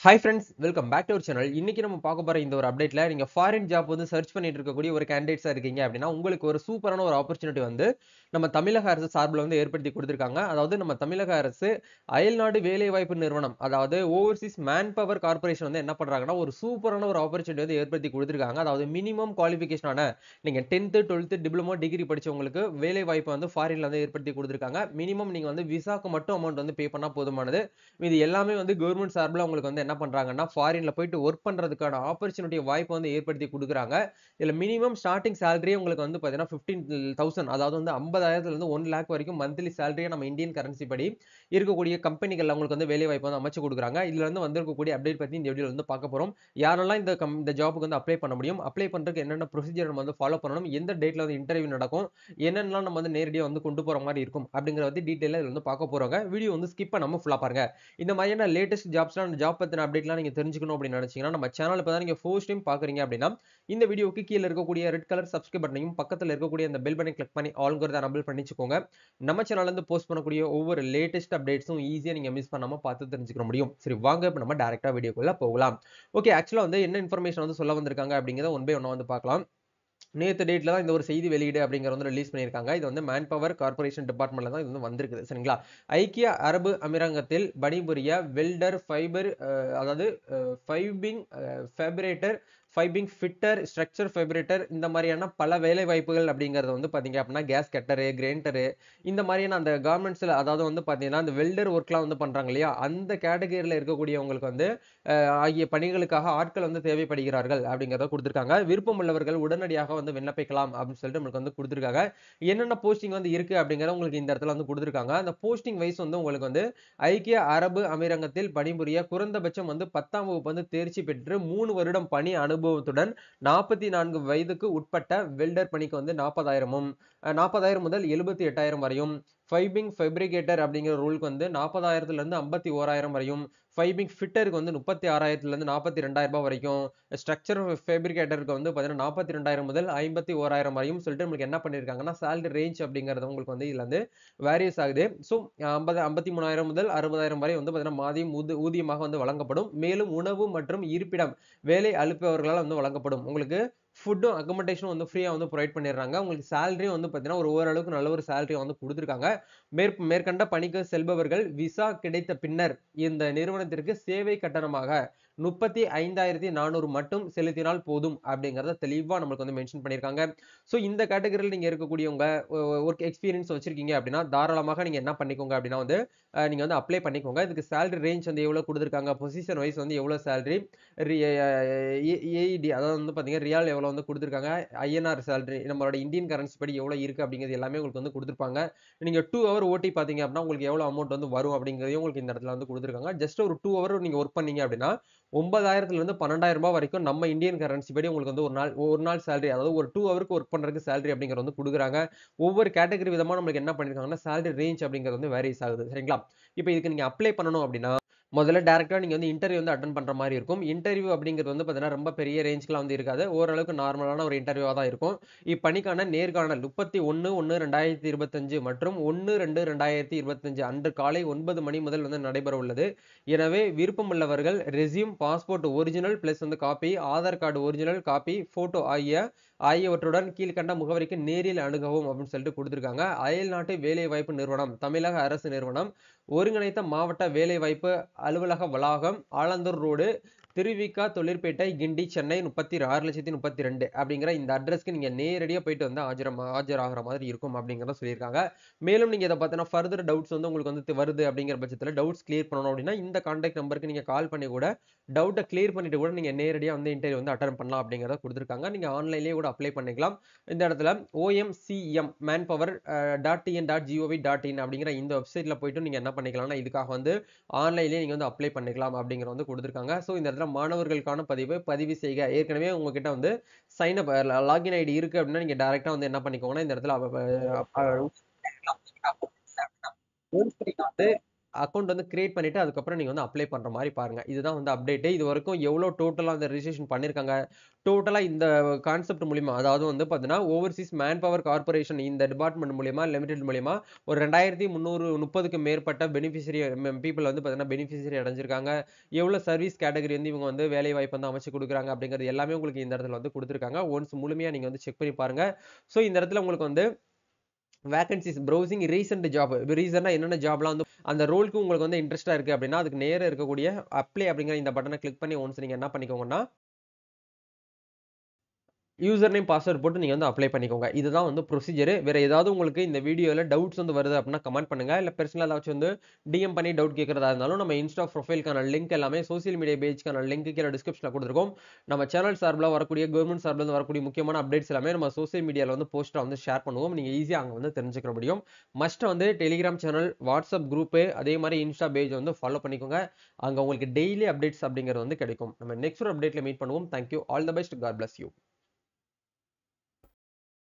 Hi friends, welcome back to our channel. இன்னைக்கு நம்ம பார்க்க போற இந்த ஒரு அப்டேட்ல நீங்க ஃபாரின் ஜாப் வந்து சர்ச் பண்ணிட்டு இருக்கக்கூடிய ஒரு கேண்டிடேட்ஸா இருக்கீங்க அப்படின்னா, உங்களுக்கு ஒரு சூப்பரான ஒரு ஆப்பர்ச்சுனிட்டி வந்து நம்ம தமிழக அரசு சார்பில வந்து ஏற்படுத்தி குடுத்திருக்காங்க. அதாவது நம்ம தமிழக அரசு அயல்நாடு வேலைவாய்ப்பு நிறுவனம், அதாவது ஓவர்சீஸ் மேன் பவர் கார்ப்பரேஷன் வந்து என்ன பண்றாங்கன்னா, ஒரு சூப்பரான ஒரு ஆப்பர்ச்சுனிட்டி வந்து ஏற்படுத்தி குடுத்திருக்காங்க. அதாவது மினிமம் குவாலிஃபிகேஷனான நீங்க 10த், 12த் டிப்ளமோ டிகிரி படிச்சவங்களுக்கு வேலை வாய்ப்பு வந்து ஃபாரின்ல வந்து ஏற்படுத்தி குடுத்திருக்காங்க. மினிமம் நீங்க வந்து விசாக்கு மட்டும் அமௌண்ட் வந்து பே பண்ணா போதுமானது. இது எல்லாமே வந்து கவர்மெண்ட் சார்பில உங்களுக்கு வந்து என்ன பண்றாங்கன்னா, ஃபாரின்ல போயிட்டு வொர்க் பண்றதுக்கான ஆப்பர்ச்சுனிட்டி வாய்ப்பு வந்து ஏற்படுத்தி குடுக்குறாங்க. இதுல மினிமம் ஸ்டார்ட்டிங் சேலரியே உங்களுக்கு வந்து பார்த்தீங்கன்னா 15,000 அதாவது வந்து 50,000 இருந்து 1,00,000 வரைக்கும் மந்த்லி சேலரியா நம்ம இந்தியன் கரன்சி படி இருக்கக்கூடிய கம்பெனிகள்ல உங்களுக்கு வந்து வேலை வாய்ப்பு வந்து அமைச்சு குடுக்குறாங்க. இதுல இருந்து வந்திருக்கக்கூடிய அப்டேட் பத்தி இந்த வீடியோல வந்து பார்க்க போறோம். யாரெல்லாம் இந்த ஜாப்க்கு வந்து அப்ளை பண்ண முடியும்? அப்ளை பண்றதுக்கு என்னென்ன ப்ரொசீஜர் நம்ம வந்து ஃபாலோ பண்ணணும்? எந்த டேட்ல வந்து இன்டர்வியூ நடக்கும்? என்னென்னலாம் நம்ம வந்து நேரடியா வந்து கொண்டு போற மாரி இருக்கும்? அப்படிங்கிறத பத்தி டீடைலா இதுல வந்து பார்க்க போறோங்க. வீடியோ வந்து ஸ்கிப் பண்ணாம ஃபுல்லா பாருங்க. இந்த மாதிரியான லேட்டஸ்ட் ஜாப்ஸ்லாம் ஜாப் பத்தின அப்டேட்லாம் நீங்க தெரிஞ்சுக்கணும் அப்படின்னு நினைச்சீங்கன்னா, நம்ம சேனல் இப்ப தான் நீங்க ஃபர்ஸ்ட் டைம் பார்க்குறீங்க அப்படின்னா, இந்த வீடியோக்கு கீழ இருக்கக்கூடிய ரெட் கலர் சப்ஸ்கிரைப் பட்டனையும், பக்கத்துல இருக்கக்கூடிய அந்த பெல் பட்டனை கிளிக் பண்ணி ஆல்ங்கிறத எனபிள் பண்ணி வச்சுக்கோங்க. நம்ம சேனல்ல இருந்து போஸ்ட் பண்ணக்கூடிய ஒவ்வொரு லேட்டஸ்ட் அப்டேட்ஸும் ஈஸியா நீங்க மிஸ் பண்ணாம பார்த்து தெரிஞ்சுக்க முடியும். சரி வாங்க இப்ப நம்ம டைரக்ட்டா வீடியோக்குள்ள போகலாம். ஓகே, ஆக்சுவலா வந்து என்ன இன்ஃபர்மேஷன் வந்து சொல்ல வந்திருக்காங்க அப்படிங்கிறத ஒன் பை ஒன்னா வந்து பார்க்கலாம். நேத்து டேட்ல தான் இந்த ஒரு செய்தி வெளியீடு அப்படிங்கிறது வந்து ரிலீஸ் பண்ணியிருக்காங்க. இது வந்து மேன் பவர் கார்ப்பரேஷன் டிபார்ட்மெண்ட்ல தான் இது வந்து வந்திருக்குது. சரிங்களா? ஐக்கிய அரபு அமீரகத்தில் பணிபுரிய வெல்டர், ஃபைபர் அதாவது ஃபைபிங் ஃபேப்ரேட்டர், ஃபைபிங் ஃபிட்டர், ஸ்ட்ரக்சர் ஃபேப்ரேட்டர் இந்த மாதிரியான பல வேலை வாய்ப்புகள் அப்படிங்கிறது வந்து பார்த்தீங்க அப்படின்னா, கேஸ் கட்டரு, கிரைண்டரு இந்த மாதிரியான அந்த கார்மெண்ட்ஸ்ல அதாவது வந்து பார்த்தீங்கன்னா, அந்த வெல்டர் ஒர்க்லாம் வந்து பண்றாங்க இல்லையா? அந்த கேட்டகரியில இருக்கக்கூடியவங்களுக்கு வந்து ஆகிய பணிகளுக்காக ஆட்கள் வந்து தேவைப்படுகிறார்கள் அப்படிங்கிறத குடுத்திருக்காங்க. விருப்பம் உள்ளவர்கள் உடனடியாக வந்து விண்ணப்பிக்கலாம் அப்படின்னு சொல்லிட்டு நம்மளுக்கு வந்து குடுத்திருக்காங்க. என்னென்ன போஸ்டிங் வந்து இருக்கு அப்படிங்கிறத உங்களுக்கு இந்த இடத்துல வந்து குடுத்திருக்காங்க. அந்த போஸ்டிங் வைஸ் வந்து உங்களுக்கு வந்து ஐக்கிய அரபு அமீரகத்தில் பணிபுரிய குறைந்தபட்சம் வந்து 10ஆம் வகுப்பு வந்து தேர்ச்சி பெற்று 3 வருடம் பணி அனுபவத்துடன் 44 வயதுக்கு உட்பட்ட வெல்டர் பணிக்கு வந்து 40,000ம் 40,000 முதல் 78,000 வரையும், ஃபைபிங் ஃபேப்ரிகேட்டர் அப்படிங்கிற ரோலுக்கு வந்து 40,000 51,000 வரையும், ஃபைபிங் ஃபிட்டருக்கு வந்து 36,000 42,000 வரைக்கும், ஸ்ட்ரக்சர் ஃபேப்ரிகேட்டருக்கு வந்து பார்த்தீங்கன்னா 42,000 முதல் 51,000 வரையும் சொல்லிட்டு நம்மளுக்கு என்ன பண்ணியிருக்காங்கன்னா, சேலரி ரேஞ்ச் அப்படிங்கிறது உங்களுக்கு வந்து இதுல வந்து வேரியஸ் ஆகுது. ஸோ 53,000 முதல் 60,000 வரை வந்து பார்த்தீங்கன்னா மாதம் ஊதியமாக வந்து வழங்கப்படும். மேலும் உணவு மற்றும் இருப்பிடம் வேலை அளிப்பவர்களால் வந்து வழங்கப்படும். உங்களுக்கு ஃபுட்டும் அக்கமடேஷனும் வந்து ஃப்ரீயா வந்து புரொவைட் பண்ணிடுறாங்க. உங்களுக்கு சேலரியும் வந்து பார்த்தீங்கன்னா, ஒரு ஓரளவுக்கு நல்ல ஒரு சேலரி வந்து குடுத்துருக்காங்க. மேற்கண்ட பணிக்கு செல்பவர்கள் விசா கிடைத்த பின்னர் இந்த நிறுவனத்திற்கு சேவை கட்டணமாக 35,400 மட்டும் செலுத்தினால் போதும் அப்படிங்கிறத தெளிவா நம்மளுக்கு வந்து மென்ஷன் பண்ணியிருக்காங்க. ஸோ இந்த கேட்டகரியில நீங்க இருக்கக்கூடியவங்க ஒர்க் எக்ஸ்பீரியன்ஸ் வச்சிருக்கீங்க அப்படின்னா, தாராளமாக நீங்க என்ன பண்ணிக்கோங்க அப்படின்னா வந்து, நீங்க வந்து அப்ளை பண்ணிக்கோங்க. இதுக்கு சேலரி ரேஞ்ச் வந்து எவ்வளவு குடுத்துருக்காங்க, பொசிஷன் வைஸ் வந்து எவ்வளவு சேலரி, ரி ஏஇடி அதாவது வந்து பார்த்தீங்கன்னா, ரியால் எவ்வளவு வந்து குடுத்துருக்காங்க, ஐஎன்ஆர் சேலரி நம்மளோட இந்தியன் கரன்சி படி எவ்வளவு இருக்கு அப்படிங்கிறது எல்லாமே உங்களுக்கு வந்து குடுத்திருப்பாங்க. நீங்க 2 ஹவர் ஓடி பார்த்தீங்க அப்படின்னா, உங்களுக்கு எவ்வளவு அமௌண்ட் வந்து வரும் அப்படிங்கிறதையும் உங்களுக்கு இந்த இடத்துல வந்து குடுத்திருக்காங்க. ஜஸ்ட் ஒரு 2 ஹவர் நீங்க வொர்க் பண்ணீங்க அப்படின்னா, 9,000 12,000 வரைக்கும் நம்ம இந்தியன் கரன்சி படி உங்களுக்கு வந்து ஒரு நாள் சேலரி அதாவது ஒரு 2 ஹவருக்கு வொர்க் பண்றதுக்கு சேலரி அப்படிங்கிறது வந்து குடுக்குறாங்க. ஒவ்வொரு கேட்டகரி விதமா நம்மளுக்கு என்ன பண்ணியிருக்காங்கன்னா, சேலரி ரேஞ்ச் அப்படிங்கிறது வந்து வேரியஸ் ஆகுது. சரிங்களா? இப்ப இதுக்கு நீங்க அப்ளை பண்ணணும் அப்படின்னா, முதல்ல டைரக்ட்டா நீங்க வந்து இன்டர்வியூ வந்து அட்டெண்ட் பண்ற மாரி இருக்கும். இன்டர்வியூ அப்படிங்கிறது வந்து பார்த்தீங்கன்னா, ரொம்ப பெரிய ரேஞ்ச்க்குலாம் வந்து இருக்காது. ஓரளவுக்கு நார்மலான ஒரு இன்டர்வியூவா தான் இருக்கும். இப்பணிக்கான நேர்காணல் 31/1/2025 மற்றும் 1/2/2025 அன்று காலை 9 மணி முதல் வந்து நடைபெற உள்ளது. எனவே விருப்பமுள்ளவர்கள் ரெஸ்யூம், பாஸ்போர்ட் ஒரிஜினல் பிளஸ் வந்து copy, Aadhaar card original copy, photo ஆகியவற்றுடன் கீழ்க்கண்ட முகவரிக்கு நேரில் அணுகவும் அப்படின்னு சொல்லிட்டு குடுத்திருக்காங்க. அயல்நாட்டு வேலைவாய்ப்பு நிறுவனம், தமிழக அரசு நிறுவனம், ஒருங்கிணைந்த மாவட்ட வேலைவாய்ப்பு அலுவலக வளாகம், ஆலந்தூர் ரோடு, திருவிக, தொழிற்பேட்டை, கிண்டி, சென்னை 36,32,032 அப்படிங்கிற இந்த அட்ரஸ்க்கு நீங்க நேரடியா போயிட்டு வந்து ஆஜராகுற மாதிரி இருக்கும் அப்படிங்கிறத சொல்லியிருக்காங்க. மேலும் நீங்க இத பத்தின ஃபர்தர் டவுட்ஸ் வந்து உங்களுக்கு வந்து வருது அப்படிங்கிற பட்சத்துல டவுட்ஸ் கிளியர் பண்ணணும் அப்படின்னா, இந்த கான்டாக்ட் நம்பருக்கு நீங்க கால் பண்ணி கூட டவுட்ட கிளியர் பண்ணிட்டு கூட நீங்க நேரடியா வந்து இன்டர்வியூ வந்து அட்டெண்ட் பண்ணலாம் அப்படிங்கிறத குடுத்திருக்காங்க. நீங்க ஆன்லைன்லயே கூட அப்ளை பண்ணிக்கலாம். இந்த இடத்துல OMCM manpower .tn.gov.in அப்படிங்கிற இந்த வெப்சைட்ல போயிட்டு நீங்க என்ன பண்ணிக்கலாம்னா, இதுக்காக வந்து ஆன்லைன்லயே நீங்க வந்து அப்ளை பண்ணிக்கலாம் அப்படிங்கிறத வந்து குடுத்திருக்காங்க. ஸோ இந்த இடத்துல மாணவர்களுக்கான பதிவு செய்க. ஏற்கனவே உங்ககிட்ட வந்து சைன் அப் லாகின் ஐடி இருக்கு அப்படின்னா, நீங்க டைரக்ட்டா வந்து என்ன பண்ணிக்கோங்கன்னா, இந்த இடத்துல ஒன்ஸ் நீங்க வந்து அக்கவுண்ட் வந்து கிரியேட் பண்ணிட்டு அதுக்கப்புறம் நீங்க வந்து அப்ளை பண்ற மாரி பாருங்க. இதுதான் வந்து அப்டேட். இதுவரைக்கும் எவ்வளோ டோட்டலா அந்த ரிஜிஸ்ட்ரேஷன் பண்ணியிருக்காங்க. டோட்டலா இந்த கான்செப்ட் மூலியமா அதாவது வந்து பார்த்தீங்கன்னா, ஓவர்சீஸ் மேன் பவர் கார்ப்பரேஷன் இந்த டிபார்ட்மெண்ட் மூலியமா லிமிடெட் மூலியமா ஒரு 2330க்கு மேற்பட்ட பீப்பிள் வந்து பார்த்தீங்கன்னா, பெனிஃபிஷியரி அடைஞ்சிருக்காங்க. எவ்வளோ சர்வீஸ் கேட்டகரி வந்து இவங்க வந்து வேலை வாய்ப்பு வந்து அமைச்சு குடுக்குறாங்க அப்படிங்கிறது எல்லாமே உங்களுக்கு இந்த இடத்துல வந்து குடுத்துருக்காங்க. ஒன்ஸ் முழுமையா நீங்க வந்து செக் பண்ணி பாருங்க. ஸோ இந்த இடத்துல உங்களுக்கு வந்து வேகன்சிஸ் ப்ரௌசிங் ரீசென்ட் ஜாப் ரீசெண்டா என்னென்ன ஜாப்லாம் வந்து அந்த ரோலுக்கு உங்களுக்கு வந்து இன்ட்ரெஸ்டா இருக்கு அப்படின்னா, அதுக்கு நேரா இருக்கக்கூடிய அப்ளை அப்படிங்கிற இந்த பட்டன கிளிக் பண்ணி ஒன்ஸ் நீங்க என்ன பண்ணிக்கோங்கன்னா யூசர் நேம், பாஸ்வேர்ட் போட்டு நீங்க வந்து அப்ளை பண்ணிக்கோங்க. இதுதான் வந்து ப்ரொசீஜர். வேற ஏதாவது உங்களுக்கு இந்த வீடியோல டவுட்ஸ் வந்து வருது அப்படின்னா கமெண்ட் பண்ணுங்க. இல்ல பெர்சனலா ஏதாச்சும் வந்து டிஎம் பண்ணி டவுட் கேட்கறதா இருந்தாலும் நம்ம இன்ஸ்டா ப்ரொஃபைல்க்கான லிங்க் எல்லாமே சோசியல் மீடியா பேஜ்க்கான லிங்க் கீழ டிஸ்கிரிப்ஷன்ல குடுத்துருக்கோம். நம்ம சேனல் சார்புல வரக்கூடிய கவர்ன்மென்ட் சார்புல இருந்து வரக்கூடிய முக்கியமான அப்டேட்ஸ் எல்லாமே நம்ம சோசியல் மீடியால வந்து போஸ்ட்டா வந்து ஷேர் பண்ணுவோம். நீங்க ஈஸியா அங்க வந்து தெரிஞ்சுக்க முடியும். மஸ்ட் வந்து டெலிகிராம் சேனல், வாட்ஸ்அப் குரூப் அதே மாரி இன்ஸ்டா பேஜ் வந்து ஃபாலோ பண்ணிக்கோங்க. அங்க உங்களுக்கு டெய்லி அப்டேட்ஸ் அப்படிங்கிறது வந்து கிடைக்கும். நம்ம நெக்ஸ்ட் ஒரு அப்டேட்ல மீட் பண்ணுவோம். Thank you. All the best. God bless you.